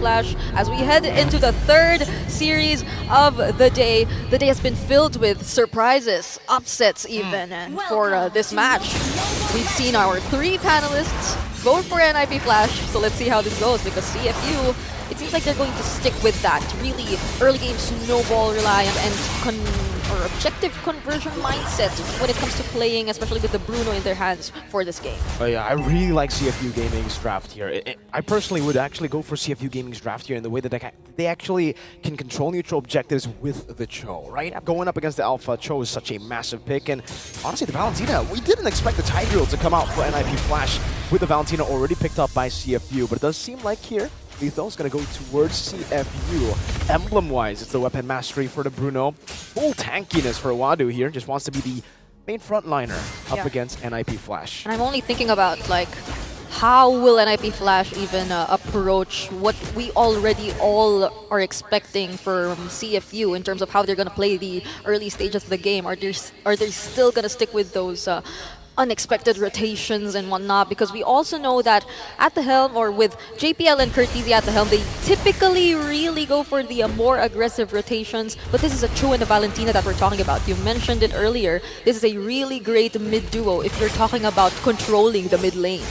Flash as we head into the third series of the day. The day has been filled with surprises, upsets even, and for this match, we've seen our three panelists vote for NIP Flash, so let's see how this goes because CFU, it seems like they're going to stick with that really early game snowball reliant and objective conversion mindset when it comes to playing, especially with the Bruno in their hands for this game. Oh yeah, I really like CFU Gaming's draft here. I personally would actually go for CFU Gaming's draft here in the way that they actually can control neutral objectives with the Cho, right? Yep. Going up against the Alpha, Cho is such a massive pick, and honestly, the Valentina, we didn't expect the Tigreal to come out for NIP Flash with the Valentina already picked up by CFU, but it does seem like here, Lethal's going to go towards CFU. Emblem-wise, it's the weapon mastery for the Bruno. Full tankiness for wadu here. Just wants to be the main frontliner up against NIP Flash. And I'm only thinking about, like, how will NIP Flash even approach what we already all are expecting from CFU in terms of how they're going to play the early stages of the game? Are they still going to stick with those unexpected rotations and whatnot, because we also know that at the helm, or with JPL and kurttzy at the helm, they typically really go for the more aggressive rotations, but this is a Cho and a Valentina that we're talking about. You mentioned it earlier, this is a really great mid duo if you're talking about controlling the mid lane.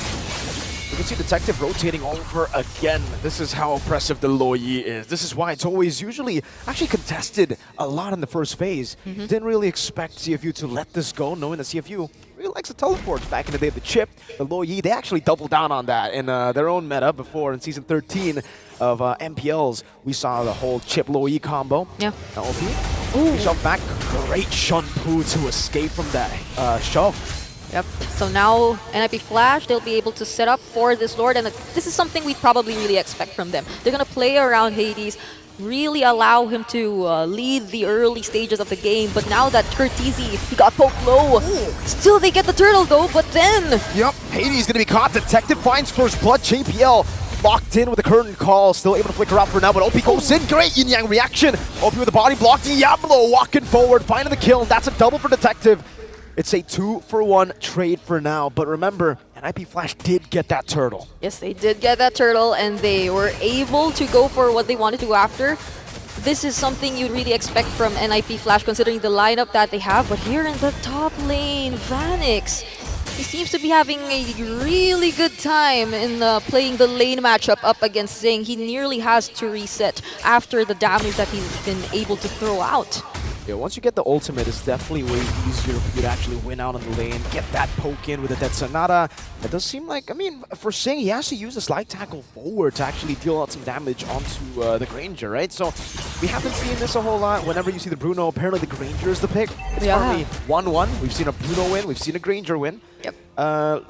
You can see Detective rotating over again. This is how oppressive the Loyi is. This is why it's always usually actually contested a lot in the first phase. Didn't really expect CFU to let this go, knowing that CFU really likes the teleports. Back in the day, the chip, the Loyi, they actually doubled down on that in their own meta before in Season 13 of MPLs. We saw the whole chip Loyi combo. Yeah. Now OP, he shoved back. Great Shunpu to escape from that shove. Yep. So now NIP Flash, they'll be able to set up for this Lord, and this is something we probably really expect from them. They're going to play around Hadess, really allow him to lead the early stages of the game, but now that kurttzy, he got poked low. Still they get the turtle though, but then... Yep, Hadess going to be caught. Detective finds first blood. JPL locked in with the curtain call, still able to flicker out for now, but OP goes in. Great yin-yang reaction. OP with the body block. Diablo walking forward, finding the kill. That's a double for Detective. It's a 2-for-1 trade for now, but remember, NIP Flash did get that turtle. Yes, they did get that turtle, and they were able to go for what they wanted to after. This is something you'd really expect from NIP Flash, considering the lineup that they have. But here in the top lane, vanix, he seems to be having a really good time in playing the lane matchup up against xingg. He nearly has to reset after the damage that he's been able to throw out. Yeah, once you get the ultimate, it's definitely way easier for you to actually win out on the lane, get that poke in with the Dead Sonata. It does seem like, I mean, for xingg, he has to use the slide tackle forward to actually deal out some damage onto the Granger, right? So we haven't seen this a whole lot. Whenever you see the Bruno, apparently the Granger is the pick. It's currently 1-1. We've seen a Bruno win, we've seen a Granger win. Yep.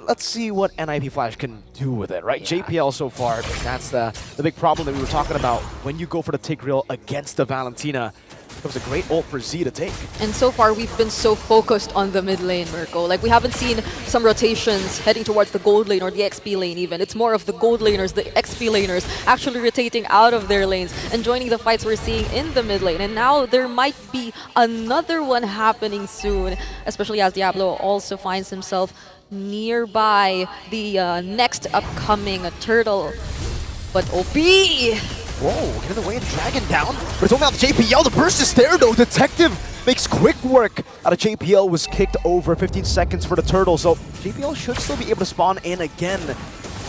Let's see what NIP Flash can do with it, right? Yeah. JPL so far, that's the big problem that we were talking about. When you go for the Tigreal against the Valentina, it was a great ult for Z to take. And so far, we've been so focused on the mid lane, Mirko. Like, we haven't seen some rotations heading towards the gold lane or the XP lane even. It's more of the gold laners, the XP laners, actually rotating out of their lanes and joining the fights we're seeing in the mid lane. And now there might be another one happening soon, especially as Diablo also finds himself nearby the next upcoming turtle. But OP! Whoa, get in the way and Dragon down. But it's only out to JPL. The burst is there though. Detective makes quick work out of JPL. Was kicked over. 15 seconds for the turtle. So JPL should still be able to spawn in again.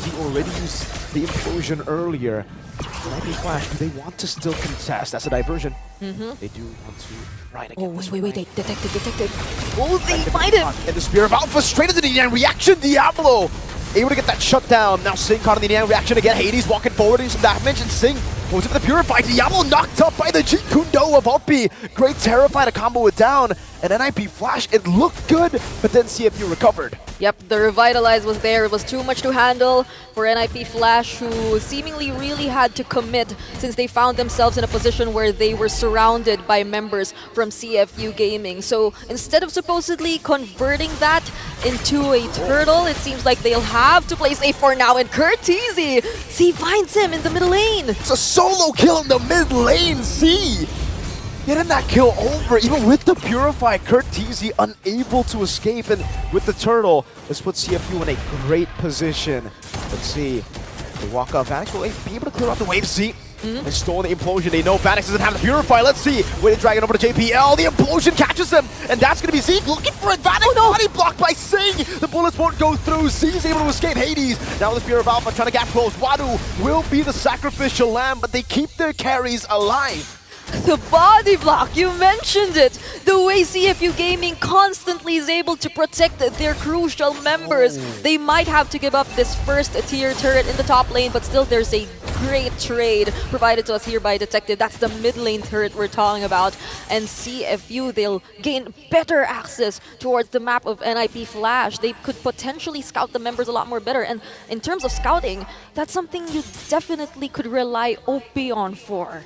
He already used the implosion earlier. NIP Flash, do they want to still contest? That's a diversion. They do want to ride again. Oh, wait, detective. Oh, they find him! And the Spear of Alpha straight into the Yang reaction. Diablo able to get that shut down. Now xingg caught in the Yang reaction again. Hadess walking forward, doing some damage, and xingg goes into the Purify. Diablo knocked up by the Jikundo of Oppi. Great Terrify to combo it down. And NIP Flash, it looked good, but then CFU recovered. Yep, the Revitalize was there. It was too much to handle for NIP Flash, who seemingly really had to commit since they found themselves in a position where they were surrounded by members from CFU Gaming. So instead of supposedly converting that into a turtle, it seems like they'll have to play safe for now. And kurttzy, C finds him in the middle lane. It's a solo kill in the mid lane, C! Getting that kill over, even with the Purify, kurttzy unable to escape, and with the turtle, this puts CFU in a great position. Let's see, they walk off, vanix will be able to clear out the wave. See, They stole the implosion. They know vanix doesn't have the purify. Let's see. Way to drag it over to JPL. The implosion catches him, and that's going to be Zeke looking for it. vanix body blocked by Xingg. The bullets won't go through. Z's able to escape Hades. Now with the Spear of Alpha trying to gap close. Wadu will be the sacrificial lamb, but they keep their carries alive. The body block, you mentioned it! The way CFU Gaming constantly is able to protect their crucial members. They might have to give up this first tier turret in the top lane, but still there's a great trade provided to us here by Detective. That's the mid lane turret we're talking about. And CFU, they'll gain better access towards the map of NIP Flash. They could potentially scout the members a lot more better. And in terms of scouting, that's something you definitely could rely Oppi on for.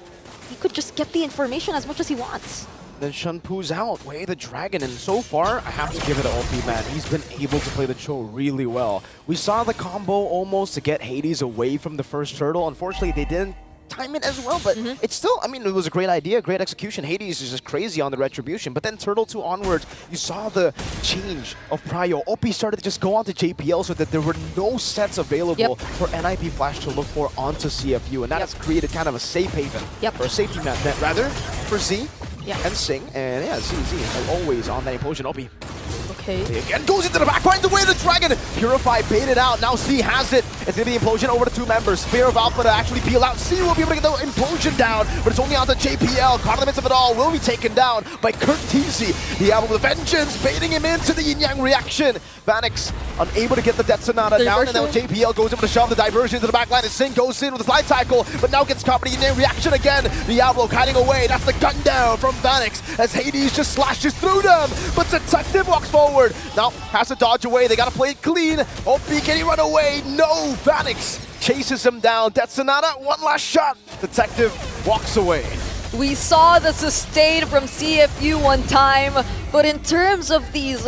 He could just get the information as much as he wants. Then Shunpu's out, Way the Dragon, and so far, I have to give it to Oppi, man. He's been able to play the Cho really well. We saw the combo almost to get Hades away from the first turtle. Unfortunately, they didn't time it as well, but it's still, I mean, it was a great idea, great execution. Hades is just crazy on the retribution, but then Turtle 2 onwards, you saw the change of prio. Oppi started to just go onto JPL so that there were no sets available for NIP Flash to look for onto CFU, and that has created kind of a safe haven, or a safety net rather, for Z and Xingg, and yeah, Z, like always on that implosion. Oppi. Okay. Again goes into the back, finds the way the dragon. Purify baited out. Now C has it. It's going to be implosion over to 2 members. Spear of Alpha to actually peel out. C will be able to get the implosion down, but it's only on to JPL. Caught in the midst of it all. Will be taken down by kurttzy. Diablo with vengeance, baiting him into the yin yang reaction. vanix unable to get the Death Sonata down, and now JPL goes in to shove the diversion to the back line. And Xingg goes in with a slide tackle, but now gets caught in the yin yang reaction again. Diablo kiting away. That's the gun down from vanix as Hades just slashes through them. But Detective walks forward. Now has to dodge away. They gotta play it clean. Oppi, can he run away? No. vanix chases him down. Death Sonata, one last shot. Detective walks away. We saw the sustain from CFU one time, but in terms of these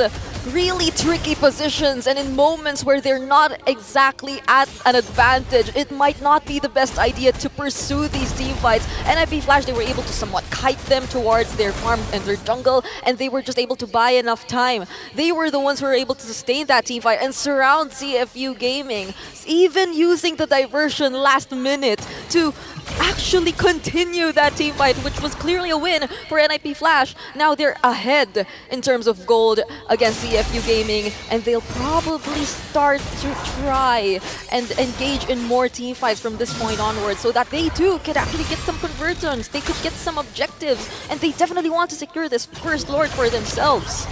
really tricky positions and in moments where they're not exactly at an advantage, it might not be the best idea to pursue these team fights. NIP Flash, they were able to somewhat kite them towards their farm and their jungle, and they were just able to buy enough time. They were the ones who were able to sustain that team fight and surround CFU Gaming, even using the diversion last minute to actually continue that team fight, which was clearly a win for NIP Flash. Now they're ahead in terms of gold against CFU Gaming, and they'll probably start to try and engage in more team fights from this point onwards so that they too could actually get some conversions, they could get some objectives, and they definitely want to secure this first Lord for themselves.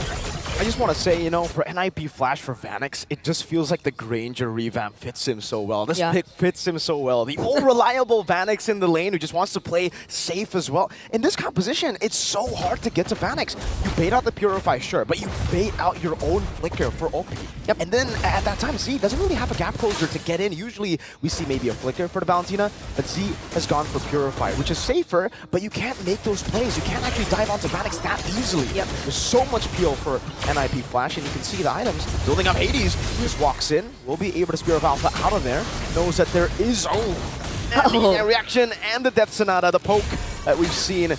I just want to say, you know, for NIP Flash for vanix, it just feels like the Granger revamp fits him so well. This pick fits him so well. The old reliable vanix in the lane who just wants to play safe as well. In this composition, it's so hard to get to vanix. You bait out the Purify, sure, but you bait out your own Flicker for Oppi. And then at that time, Z doesn't really have a gap closer to get in. Usually we see maybe a Flicker for the Valentina, but Z has gone for Purify, which is safer, but you can't make those plays. You can't actually dive onto vanix that easily. There's so much peel for NIP Flash, and you can see the items building up. Hades just walks in, will be able to Spear of Alpha out of there, knows that there is the reaction and the Death Sonata, the poke that we've seen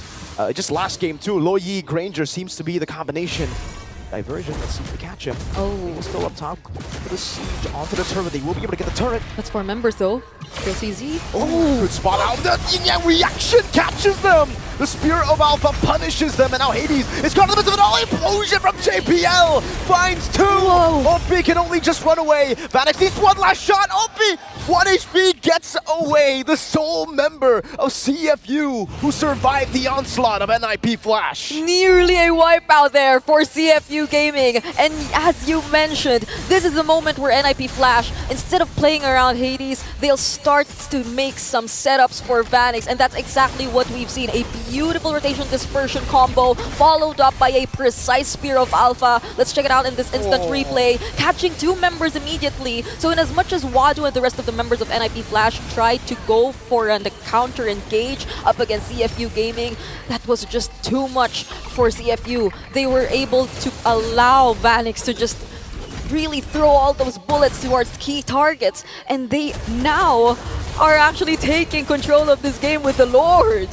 just last game too. Loyi Granger seems to be the combination. Diversion, let's see if we catch him. He's still up top for the siege onto the turret. They will be able to get the turret. That's 4 members though. Still CZ. Good spot out. The yin yang reaction catches them. The Spear of Alpha punishes them, and now Hades is caught in the midst of an all implosion from JPL. Finds 2. Oppi can only just run away. vanix needs one last shot. Oppi, 1 HP, gets away. The sole member of CFU who survived the onslaught of NIP Flash. Nearly a wipeout there for CFU Gaming. And as you mentioned, this is the moment where NIP Flash, instead of playing around Hades, they'll start to make some setups for vanix, and that's exactly what we've seen. A beautiful rotation dispersion combo followed up by a precise Spear of Alpha. Let's check it out in this instant replay, catching 2 members immediately. So in as much as Wadu and the rest of the members of NIP Flash tried to go for a counter engage up against CFU Gaming, that was just too much for CFU. They were able to allow vanix to just really throw all those bullets towards key targets, and they now are actually taking control of this game with the Lord.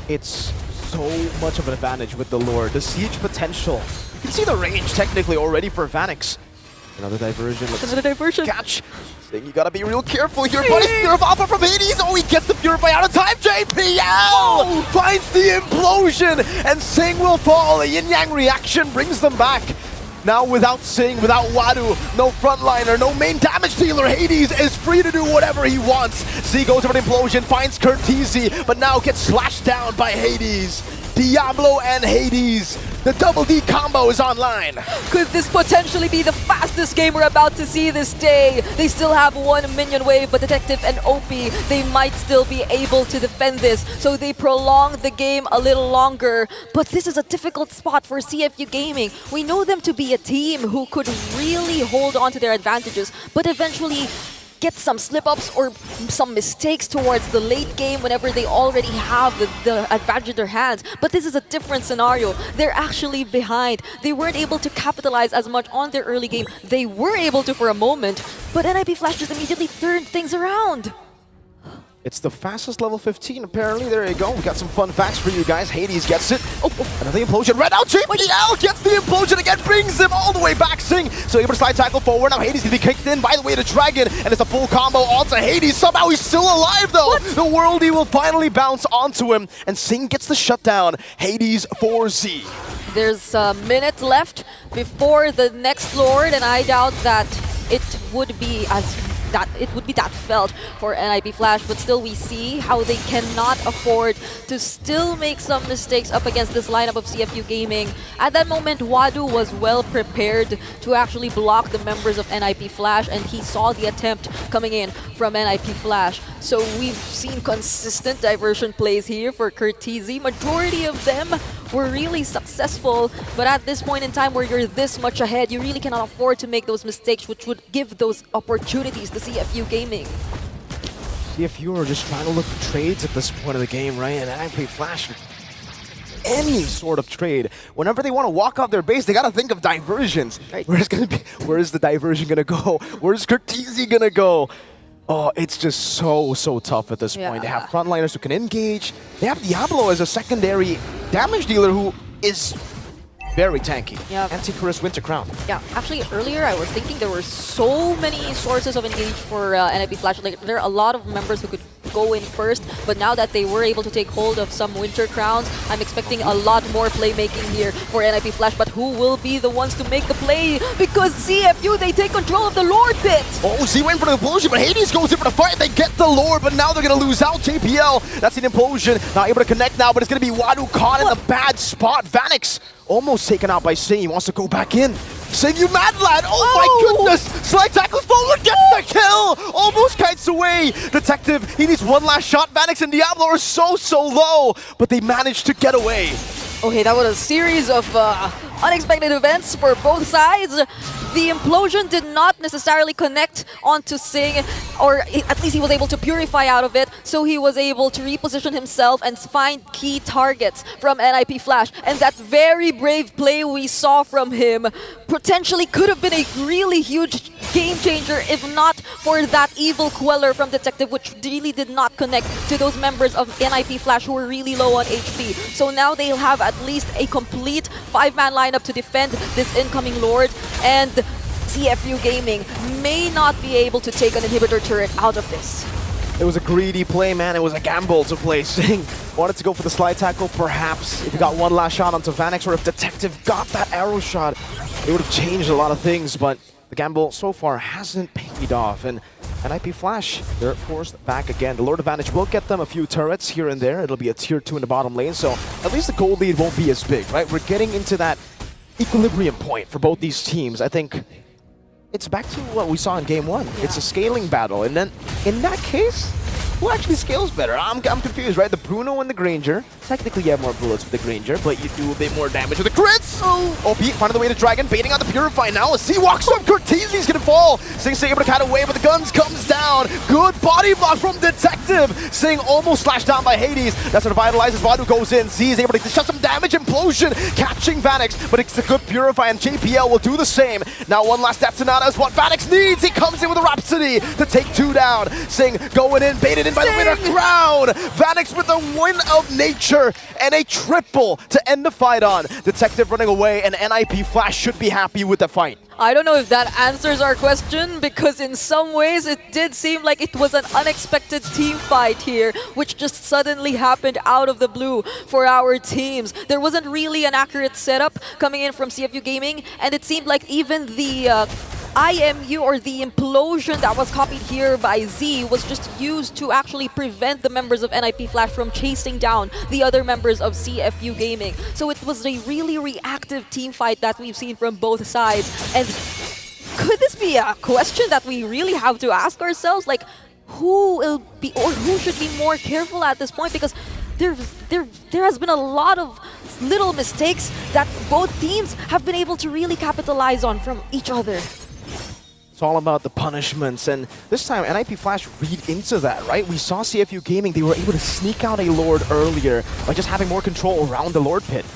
It's so much of an advantage with the Lord. The siege potential. You can see the range technically already for vanix. Another diversion. Another diversion. Catch. Xingg, you gotta be real careful here, buddy. Spear of Alpha from Hades. Oh, he gets the Purify out of time. JPL finds the implosion, and Xingg will fall. A yin-yang reaction brings them back. Now without Xingg, without Wadu, no frontliner, no main damage dealer, Hades is free to do whatever he wants. Z goes over an implosion, finds kurttzy, but now gets slashed down by Hades. Diablo and Hades. The double D combo is online. Could this potentially be the fastest game we're about to see this day? They still have one minion wave, but Detective and Oppi, they might still be able to defend this. So they prolong the game a little longer. But this is a difficult spot for CFU Gaming. We know them to be a team who could really hold on to their advantages, but eventually get some slip-ups or some mistakes towards the late game whenever they already have the advantage in their hands. But this is a different scenario. They're actually behind. They weren't able to capitalize as much on their early game. They were able to for a moment, but NIP Flash just immediately turned things around. It's the fastest level 15, apparently. There you go. We got some fun facts for you guys. Hades gets it. Another implosion. Red out. JPL gets the implosion again. Brings him all the way back. Xingg, so able to slide tackle forward. Now Hades can be kicked in. By the way, the Dragon. And it's a full combo onto Hades. Somehow he's still alive, though. What? The Worldie will finally bounce onto him. And Xingg gets the shutdown. Hades 4Z. There's a minute left before the next Lord, and I doubt that it would be that felt for NIP Flash, but still we see how they cannot afford to still make some mistakes up against this lineup of CFU Gaming. At that moment, Wadu was well prepared to actually block the members of NIP Flash, and he saw the attempt coming in from NIP Flash. So we've seen consistent diversion plays here for kurttzy. Majority of them were really successful, but at this point in time where you're this much ahead, you really cannot afford to make those mistakes, which would give those opportunities to CFU Gaming. CFU are just trying to look for trades at this point of the game, right? And NIP Flash, any sort of trade. Whenever they want to walk out their base, they got to think of diversions. Right. Where is the diversion going to go? Where's kurttzy going to go? Oh, it's just so tough at this point. They have frontliners who can engage. They have Diablo as a secondary damage dealer who is very tanky. Yeah. Anti-Chorus Winter Crown. Yeah, actually earlier I was thinking there were so many sources of engage for NIP Flash. Like, there are a lot of members who could go in first, but now that they were able to take hold of some Winter Crowns, I'm expecting a lot more playmaking here for NIP Flash. But who will be the ones to make the play? Because CFU, they take control of the Lord pit. Oh, Z went for the implosion, but Hades goes in for the fight. They get the Lord, but now they're going to lose out. JPL, that's an implosion. Not able to connect now, but it's going to be Wadu caught in the bad spot. Vanix almost taken out by Xingg. He wants to go back in. Xingg, you mad lad! Oh my goodness! Slide tackles forward, gets the kill! Almost kites away! Detective, he needs one last shot. Vanix and Diablo are so low, but they managed to get away. Okay, that was a series of unexpected events for both sides. The implosion did not necessarily connect onto Xingg, or at least he was able to purify out of it, so he was able to reposition himself and find key targets from NIP Flash. And that very brave play we saw from him potentially could have been a really huge game changer if not for that evil queller from Detective, which really did not connect to those members of NIP Flash who were really low on HP. So now they'll have at least a complete 5-man lineup to defend this incoming Lord, and CFU Gaming may not be able to take an inhibitor turret out of this. It was a greedy play, man. It was a gamble to play. Xingg wanted to go for the slide tackle, perhaps. If he got one last shot onto Vanix, or if Detective got that arrow shot, it would have changed a lot of things, but the gamble so far hasn't paid off. And NIP Flash, they're forced back again. The Lord Advantage will get them a few turrets here and there. It'll be a tier 2 in the bottom lane, so at least the gold lead won't be as big, right? We're getting into that equilibrium point for both these teams. I think it's back to what we saw in game 1. Yeah. It's a scaling battle, and then in that case, who actually scales better? I'm confused, right? The Bruno and the Granger. Technically, you have more bullets with the Granger, but you do a bit more damage with the crits. Oppi finding the way to Dragon, baiting out the Purify now. As he walks up, kurttzy's gonna fall. Xingg able to cut away, but the guns comes down. Good body block from Detective. Xingg almost slashed down by Hades. That's what revitalizes. Wadu goes in. Z is able to shut some damage. Implosion, catching Vanix, but it's a good Purify, and JPL will do the same. Now one last Death Sonata is what Vanix needs. He comes in with a Rhapsody to take 2 down. Xingg going in, baited in by the way to crown. Vanix with a win of nature and a triple to end the fight on. Detective running away, and NIP Flash should be happy with the fight. I don't know if that answers our question, because in some ways it did seem like it was an unexpected team fight here, which just suddenly happened out of the blue for our teams. There wasn't really an accurate setup coming in from CFU Gaming, and it seemed like even the IMU, or the implosion that was copied here by Z, was just used to actually prevent the members of NIP Flash from chasing down the other members of CFU Gaming. So it was a really reactive team fight that we've seen from both sides. And could this be a question that we really have to ask ourselves? Like, who will be, or who should be more careful at this point? Because there has been a lot of little mistakes that both teams have been able to really capitalize on from each other. It's all about the punishments, and this time NIP Flash read into that, right? We saw CFU Gaming, they were able to sneak out a Lord earlier by just having more control around the Lord pit.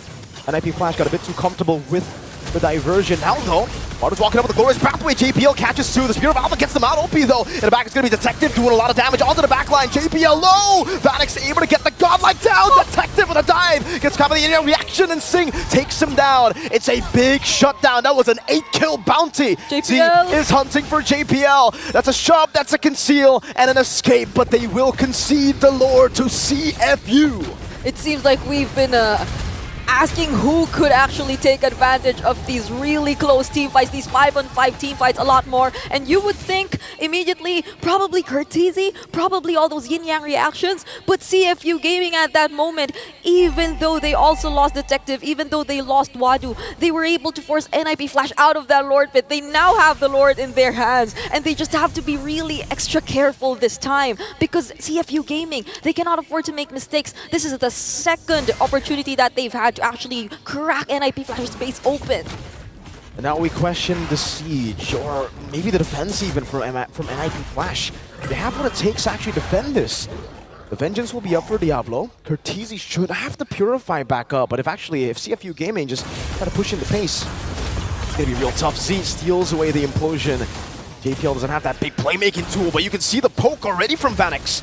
NIP Flash got a bit too comfortable with the diversion. Now though, wadu's walking up with the glorious pathway. JPL catches through. The Spear of Alpha gets them out. Oppi though, in the back it's going to be Detective doing a lot of damage onto the back line. JPL low! Vanix able to get the godlike down. Detective with a dive. Gets caught by the in-air reaction, and xingg takes him down. It's a big shutdown. That was an 8-kill bounty. JPL Z is hunting for JPL. That's a shove, that's a conceal, and an escape, but they will concede the Lord to CFU. It seems like we've been asking who could actually take advantage of these really close team fights, these 5-on-5 team fights a lot more. And you would think immediately, probably kurttzy, probably all those yin-yang reactions. But CFU Gaming at that moment, even though they also lost Detective, even though they lost Wadu, they were able to force NIP Flash out of that Lord pit. They now have the Lord in their hands, and they just have to be really extra careful this time, because CFU Gaming, they cannot afford to make mistakes. This is the second opportunity that they've had to actually crack NIP Flash's base open. And now we question the siege, or maybe the defense even from NIP Flash. They have what it takes to actually defend this. The vengeance will be up for Diablo. Kurttzy should have to purify back up, but if CFU Gaming just try to push into pace, it's gonna be real tough. Z steals away the implosion. JPL doesn't have that big playmaking tool, but you can see the poke already from Vanix.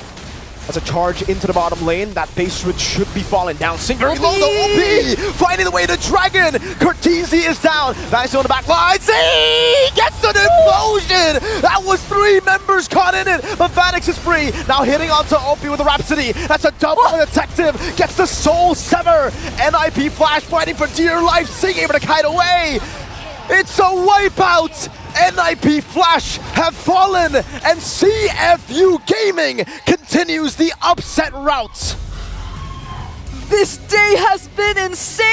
That's a charge into the bottom lane. That base switch should be falling down. Xingg very low, though. Oppi finding the way to Dragon. Kurttzy is down. Vanix on the back line. Z gets an implosion. That was 3 members caught in it, but Vanix is free. Now hitting onto Oppi with a Rhapsody. That's a double. Detective gets the Soul Sever. NIP Flash fighting for dear life. Xingg able to kite away. It's a wipeout! NIP Flash have fallen, and CFU Gaming continues the upset route. This day has been insane!